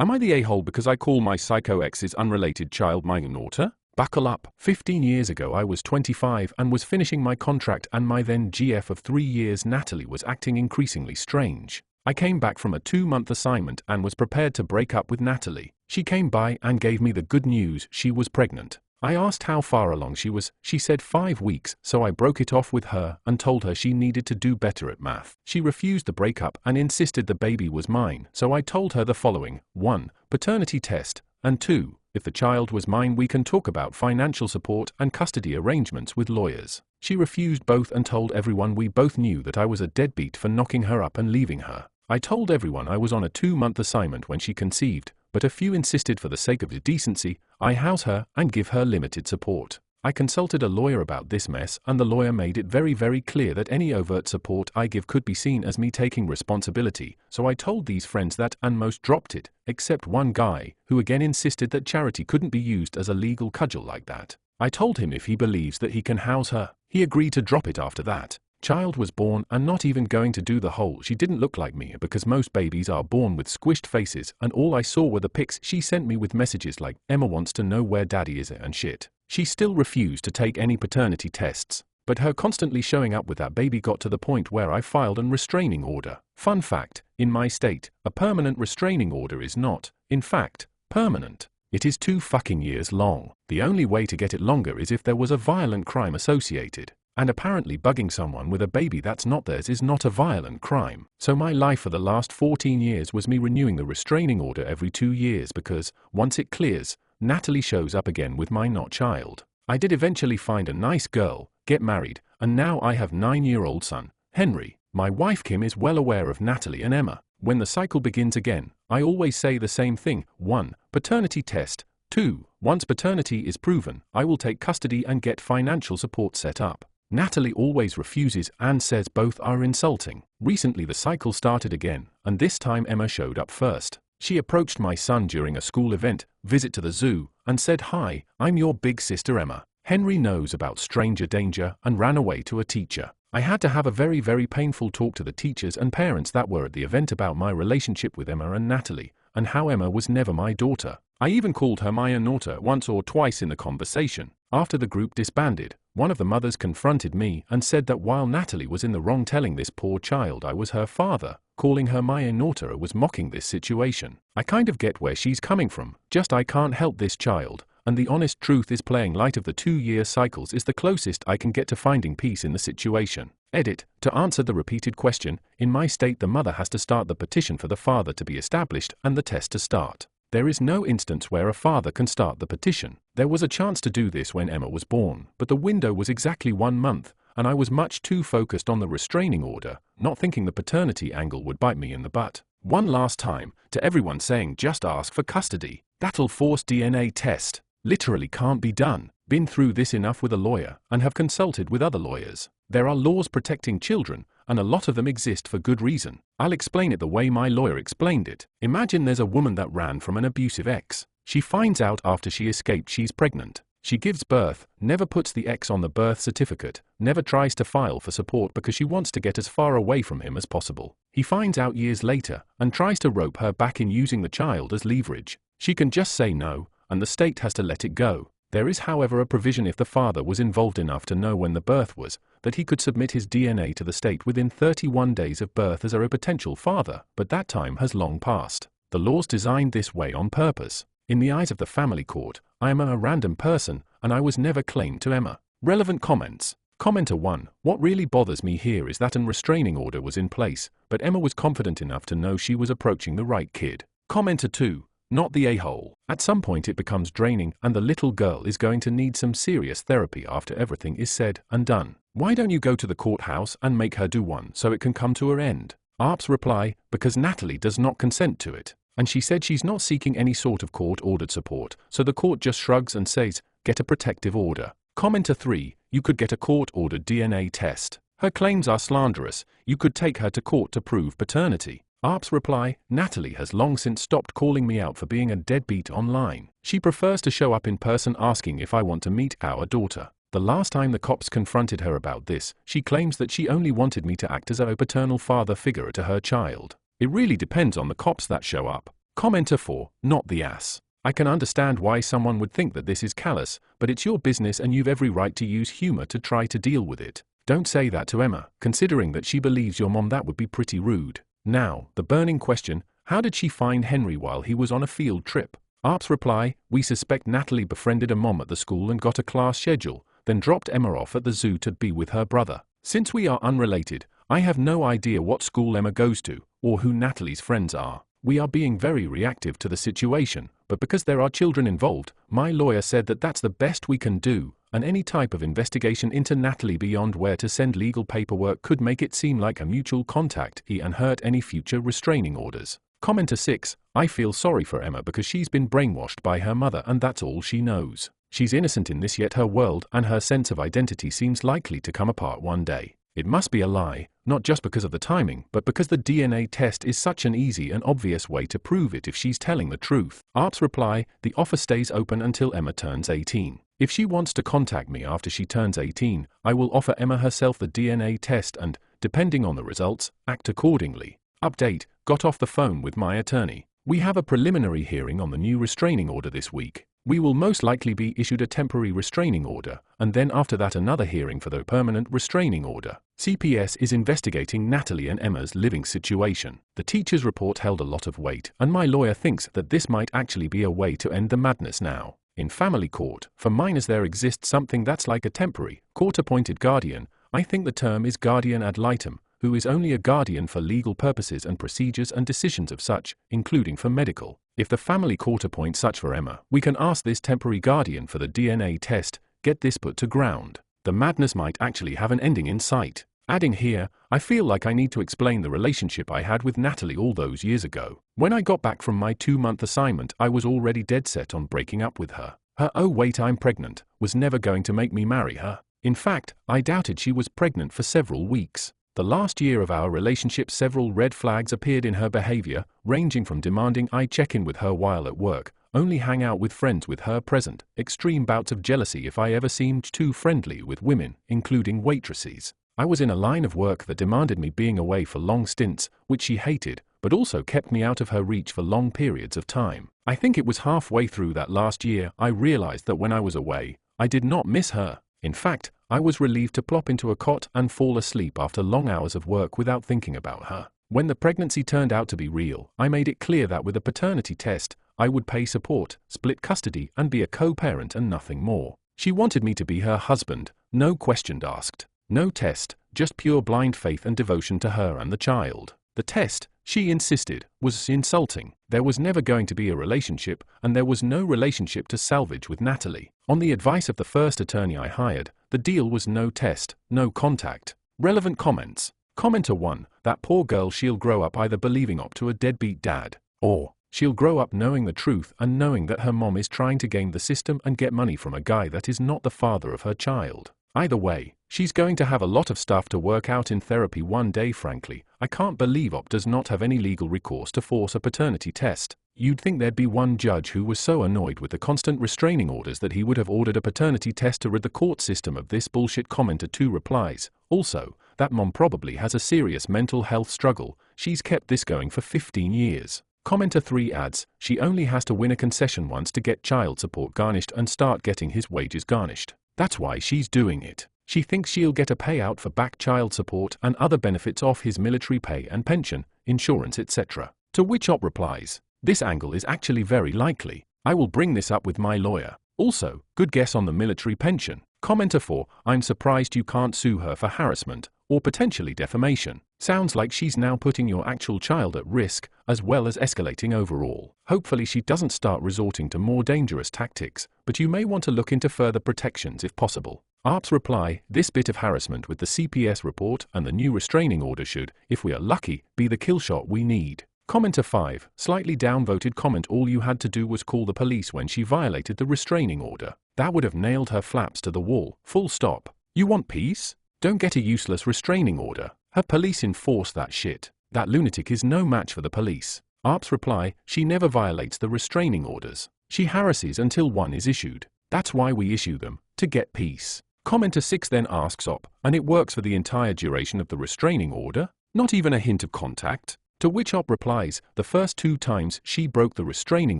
Am I the a-hole because I call my psycho ex's unrelated child my Naughter? Buckle up. 15 years ago I was 25 and was finishing my contract, and my then GF of 3 years Natalie was acting increasingly strange. I came back from a 2-month assignment and was prepared to break up with Natalie. She came by and gave me the good news: she was pregnant. I asked how far along she was. She said 5 weeks, so I broke it off with her and told her she needed to do better at math. She refused the breakup and insisted the baby was mine, so I told her the following: 1. Paternity test, and 2. If the child was mine, we can talk about financial support and custody arrangements with lawyers. She refused both and told everyone we both knew that I was a deadbeat for knocking her up and leaving her. I told everyone I was on a 2-month assignment when she conceived, but a few insisted for the sake of decency, I house her and give her limited support. I consulted a lawyer about this mess, and the lawyer made it very clear that any overt support I give could be seen as me taking responsibility, so I told these friends that, and most dropped it, except one guy, who again insisted that charity couldn't be used as a legal cudgel like that. I told him if he believes that he can house her, he agreed to drop it after that. Child was born, and not even going to do the whole she didn't look like me, because most babies are born with squished faces, and all I saw were the pics she sent me with messages like, "Emma wants to know where daddy is," and shit. She still refused to take any paternity tests, but her constantly showing up with that baby got to the point where I filed an restraining order. Fun fact, in my state, a permanent restraining order is not, in fact, permanent. It is 2 fucking years long. The only way to get it longer is if there was a violent crime associated. And apparently bugging someone with a baby that's not theirs is not a violent crime. So my life for the last 14 years was me renewing the restraining order every 2 years, because, once it clears, Natalie shows up again with my not child. I did eventually find a nice girl, get married, and now I have 9-year-old son, Henry. My wife Kim is well aware of Natalie and Emma. When the cycle begins again, I always say the same thing: 1. Paternity test. 2. Once paternity is proven, I will take custody and get financial support set up. Natalie always refuses and says both are insulting. Recently the cycle started again, and this time Emma showed up first. She approached my son during a school event, visit to the zoo, and said, "Hi, I'm your big sister Emma." Henry knows about stranger danger and ran away to a teacher. I had to have a very painful talk to the teachers and parents that were at the event about my relationship with Emma and Natalie, and how Emma was never my daughter. I even called her my Naughter once or twice in the conversation. After the group disbanded, one of the mothers confronted me and said that while Natalie was in the wrong telling this poor child I was her father, calling her my Naughter was mocking this situation. I kind of get where she's coming from, just I can't help this child, and the honest truth is playing light of the 2-year cycles is the closest I can get to finding peace in the situation. Edit. To answer the repeated question, in my state the mother has to start the petition for the father to be established and the test to start. There is no instance where a father can start the petition. There was a chance to do this when Emma was born, but the window was exactly 1 month, and I was much too focused on the restraining order, not thinking the paternity angle would bite me in the butt. One last time, to everyone saying just ask for custody. That'll force DNA test. Literally can't be done. Been through this enough with a lawyer, and have consulted with other lawyers. There are laws protecting children, and a lot of them exist for good reason. I'll explain it the way my lawyer explained it. Imagine there's a woman that ran from an abusive ex. She finds out after she escaped she's pregnant. She gives birth, never puts the ex on the birth certificate, never tries to file for support because she wants to get as far away from him as possible. He finds out years later, and tries to rope her back in using the child as leverage. She can just say no, and the state has to let it go. There is however a provision if the father was involved enough to know when the birth was, that he could submit his DNA to the state within 31 days of birth as a potential father, but that time has long passed. The law's designed this way on purpose. In the eyes of the family court, I am a random person, and I was never claimed to Emma. Relevant comments. Commenter 1. What really bothers me here is that an restraining order was in place, but Emma was confident enough to know she was approaching the right kid. Commenter 2. Not the a-hole. At some point it becomes draining, and the little girl is going to need some serious therapy after everything is said and done. Why don't you go to the courthouse and make her do one so it can come to her end? ARP's reply, because Natalie does not consent to it. And she said she's not seeking any sort of court-ordered support, so the court just shrugs and says, get a protective order. Commenter 3. You could get a court-ordered DNA test. Her claims are slanderous. You could take her to court to prove paternity. ARP's reply, Natalie has long since stopped calling me out for being a deadbeat online. She prefers to show up in person asking if I want to meet our daughter. The last time the cops confronted her about this, she claims that she only wanted me to act as a paternal father figure to her child. It really depends on the cops that show up. Commenter 4, not the ass. I can understand why someone would think that this is callous, but it's your business and you've every right to use humor to try to deal with it. Don't say that to Emma, considering that she believes your mom. That would be pretty rude. Now, the burning question, how did she find Henry while he was on a field trip? ARP's reply, we suspect Natalie befriended a mom at the school and got a class schedule, then dropped Emma off at the zoo to be with her brother. Since we are unrelated, I have no idea what school Emma goes to, or who Natalie's friends are. We are being very reactive to the situation, but because there are children involved, my lawyer said that that's the best we can do, and any type of investigation into Natalie beyond where to send legal paperwork could make it seem like a mutual contact and hurt any future restraining orders. Commenter 6, I feel sorry for Emma because she's been brainwashed by her mother and that's all she knows. She's innocent in this, yet her world and her sense of identity seems likely to come apart one day. It must be a lie, not just because of the timing, but because the DNA test is such an easy and obvious way to prove it if she's telling the truth. ARP's reply, the offer stays open until Emma turns 18. If she wants to contact me after she turns 18, I will offer Emma herself the DNA test and, depending on the results, act accordingly. Update, got off the phone with my attorney. We have a preliminary hearing on the new restraining order this week. We will most likely be issued a temporary restraining order, and then after that another hearing for the permanent restraining order. CPS is investigating Natalie and Emma's living situation. The teacher's report held a lot of weight, and my lawyer thinks that this might actually be a way to end the madness now. In family court, for minors there exists something that's like a temporary, court-appointed guardian. I think the term is guardian ad litem, who is only a guardian for legal purposes and procedures and decisions of such, including for medical. If the family court appoints such for Emma, we can ask this temporary guardian for the DNA test, get this put to ground. The madness might actually have an ending in sight. Adding here, I feel like I need to explain the relationship I had with Natalie all those years ago. When I got back from my 2-month assignment, I was already dead set on breaking up with her. Her "oh wait, I'm pregnant" was never going to make me marry her. In fact, I doubted she was pregnant for several weeks. The last year of our relationship, several red flags appeared in her behavior, ranging from demanding I check in with her while at work, only hang out with friends with her present, extreme bouts of jealousy if I ever seemed too friendly with women, including waitresses. I was in a line of work that demanded me being away for long stints, which she hated, but also kept me out of her reach for long periods of time. I think it was halfway through that last year I realized that when I was away, I did not miss her. In fact, I was relieved to plop into a cot and fall asleep after long hours of work without thinking about her. When the pregnancy turned out to be real, I made it clear that with a paternity test, I would pay support, split custody, and be a co-parent and nothing more. She wanted me to be her husband, no questions asked. No test, just pure blind faith and devotion to her and the child. The test, she insisted, was insulting. There was never going to be a relationship, and there was no relationship to salvage with Natalie. On the advice of the first attorney I hired, the deal was no test, no contact. Relevant comments. Commenter 1, that poor girl, she'll grow up either believing up to a deadbeat dad, or she'll grow up knowing the truth and knowing that her mom is trying to game the system and get money from a guy that is not the father of her child. Either way, she's going to have a lot of stuff to work out in therapy one day. Frankly, I can't believe OP does not have any legal recourse to force a paternity test. You'd think there'd be one judge who was so annoyed with the constant restraining orders that he would have ordered a paternity test to rid the court system of this bullshit. Commenter 2 replies, also, that mom probably has a serious mental health struggle. She's kept this going for 15 years. Commenter 3 adds, she only has to win a concession once to get child support garnished and start getting his wages garnished. That's why she's doing it. She thinks she'll get a payout for back child support and other benefits off his military pay and pension, insurance, etc. To which OP replies, this angle is actually very likely. I will bring this up with my lawyer. Also, good guess on the military pension. Commenter 4, I'm surprised you can't sue her for harassment, or potentially defamation. Sounds like she's now putting your actual child at risk, as well as escalating overall. Hopefully she doesn't start resorting to more dangerous tactics, but you may want to look into further protections if possible. ARP's reply, this bit of harassment with the CPS report and the new restraining order should, if we are lucky, be the kill shot we need. Commenter 5, slightly downvoted comment, all you had to do was call the police when she violated the restraining order. That would have nailed her flaps to the wall, full stop. You want peace? Don't get a useless restraining order. Have police enforce that shit. That lunatic is no match for the police. ARP's reply, she never violates the restraining orders. She harasses until one is issued. That's why we issue them, to get peace. Commenter 6 then asks OP, and it works for the entire duration of the restraining order? Not even a hint of contact? To which Op replies, the first 2 times she broke the restraining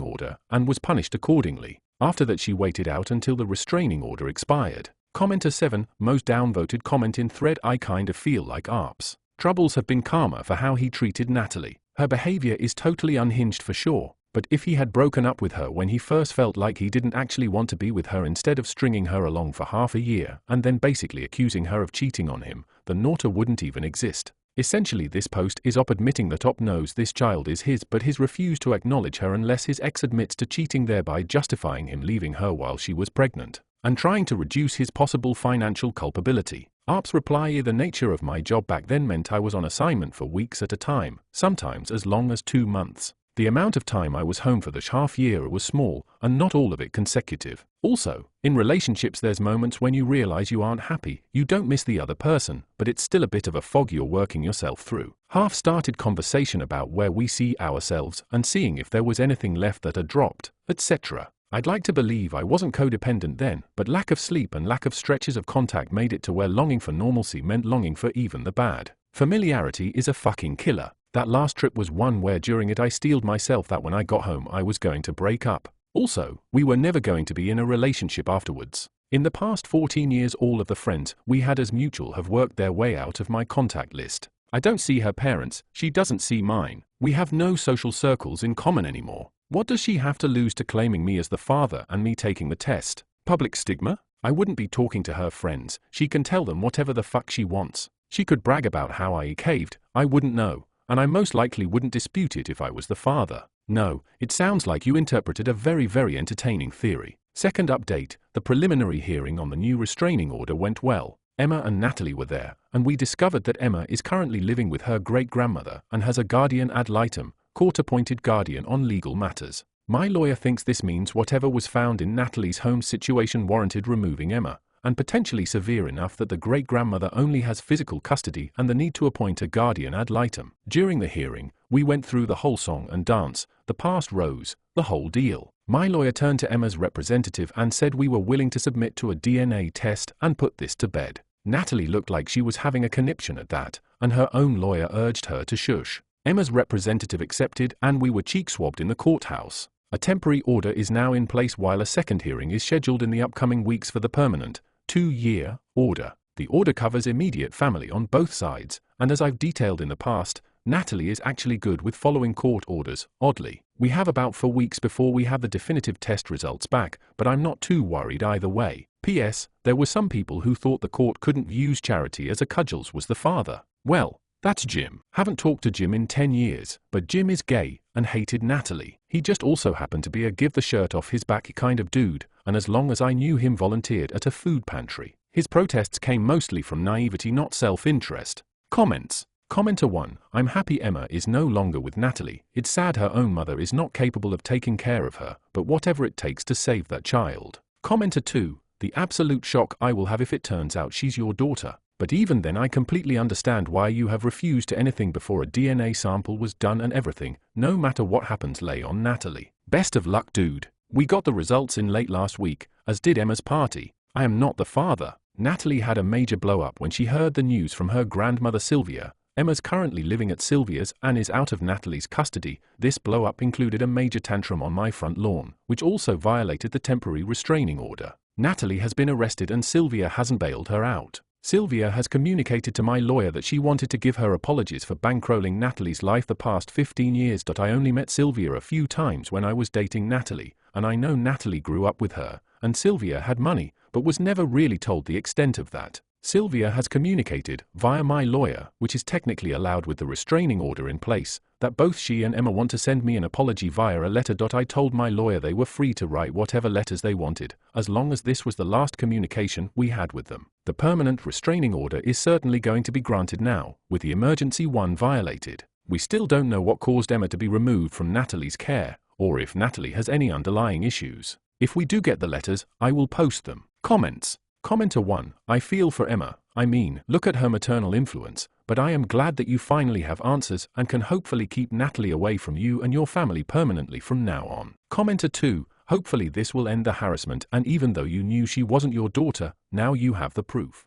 order and was punished accordingly. After that she waited out until the restraining order expired. Commenter 7, most downvoted comment in thread. I kind of feel like Arp's troubles have been karma for how he treated Natalie. Her behavior is totally unhinged for sure, but if he had broken up with her when he first felt like he didn't actually want to be with her instead of stringing her along for half a year and then basically accusing her of cheating on him, the Naughter wouldn't even exist. Essentially this post is Op admitting that Op knows this child is his but he's refused to acknowledge her unless his ex admits to cheating, thereby justifying him leaving her while she was pregnant, and trying to reduce his possible financial culpability. Arp's reply: the nature of my job back then meant I was on assignment for weeks at a time, sometimes as long as 2 months. The amount of time I was home for the half year was small, and not all of it consecutive. Also, in relationships there's moments when you realize you aren't happy, you don't miss the other person, but it's still a bit of a fog you're working yourself through. Half-started conversation about where we see ourselves and seeing if there was anything left that had dropped, etc. I'd like to believe I wasn't codependent then, but lack of sleep and lack of stretches of contact made it to where longing for normalcy meant longing for even the bad. Familiarity is a fucking killer. That last trip was one where during it I steeled myself that when I got home I was going to break up. Also, we were never going to be in a relationship afterwards. In the past 14 years all of the friends we had as mutual have worked their way out of my contact list. I don't see her parents, she doesn't see mine. We have no social circles in common anymore. What does she have to lose to claiming me as the father and me taking the test? Public stigma? I wouldn't be talking to her friends, she can tell them whatever the fuck she wants. She could brag about how I caved, I wouldn't know. And I most likely wouldn't dispute it if I was the father. No, it sounds like you interpreted a very entertaining theory. Second update, the preliminary hearing on the new restraining order went well. Emma and Natalie were there, and we discovered that Emma is currently living with her great-grandmother and has a guardian ad litem, court-appointed guardian on legal matters. My lawyer thinks this means whatever was found in Natalie's home situation warranted removing Emma, and potentially severe enough that the great-grandmother only has physical custody and the need to appoint a guardian ad litem. During the hearing, we went through the whole song and dance, the past rows, the whole deal. My lawyer turned to Emma's representative and said we were willing to submit to a DNA test and put this to bed. Natalie looked like she was having a conniption at that, and her own lawyer urged her to shush. Emma's representative accepted and we were cheek-swabbed in the courthouse. A temporary order is now in place while a second hearing is scheduled in the upcoming weeks for the permanent 2-year order. The order covers immediate family on both sides, and as I've detailed in the past, Natalie is actually good with following court orders. Oddly, we have about 4 weeks before we have the definitive test results back, but I'm not too worried either way. P.S. There were some people who thought the court couldn't use Charity as a cudgels was the father. Well, that's Jim. Haven't talked to Jim in 10 years, but Jim is gay and hated Natalie. He just also happened to be a give the shirt off his back kind of dude, and as long as I knew him volunteered at a food pantry. His protests came mostly from naivety, not self-interest. Comments. Commenter 1, I'm happy Emma is no longer with Natalie. It's sad her own mother is not capable of taking care of her, but whatever it takes to save that child. Commenter 2, the absolute shock I will have if it turns out she's your daughter. But even then I completely understand why you have refused to anything before a DNA sample was done and everything, no matter what happens lay on Natalie. Best of luck dude. We got the results in late last week, as did Emma's party. I am not the father. Natalie had a major blow-up when she heard the news from her grandmother Sylvia. Emma's currently living at Sylvia's and is out of Natalie's custody. This blow-up included a major tantrum on my front lawn, which also violated the temporary restraining order. Natalie has been arrested and Sylvia hasn't bailed her out. Sylvia has communicated to my lawyer that she wanted to give her apologies for bankrolling Natalie's life the past 15 years. I only met Sylvia a few times when I was dating Natalie, and I know Natalie grew up with her, and Sylvia had money, but was never really told the extent of that. Sylvia has communicated, via my lawyer, which is technically allowed with the restraining order in place, that both she and Emma want to send me an apology via a letter. I told my lawyer they were free to write whatever letters they wanted, as long as this was the last communication we had with them. The permanent restraining order is certainly going to be granted now, with the emergency one violated. We still don't know what caused Emma to be removed from Natalie's care, or if Natalie has any underlying issues. If we do get the letters, I will post them. Comments. Commenter 1, I feel for Emma. I mean, look at her maternal influence, but I am glad that you finally have answers and can hopefully keep Natalie away from you and your family permanently from now on. Commenter 2, hopefully this will end the harassment, and even though you knew she wasn't your daughter, now you have the proof.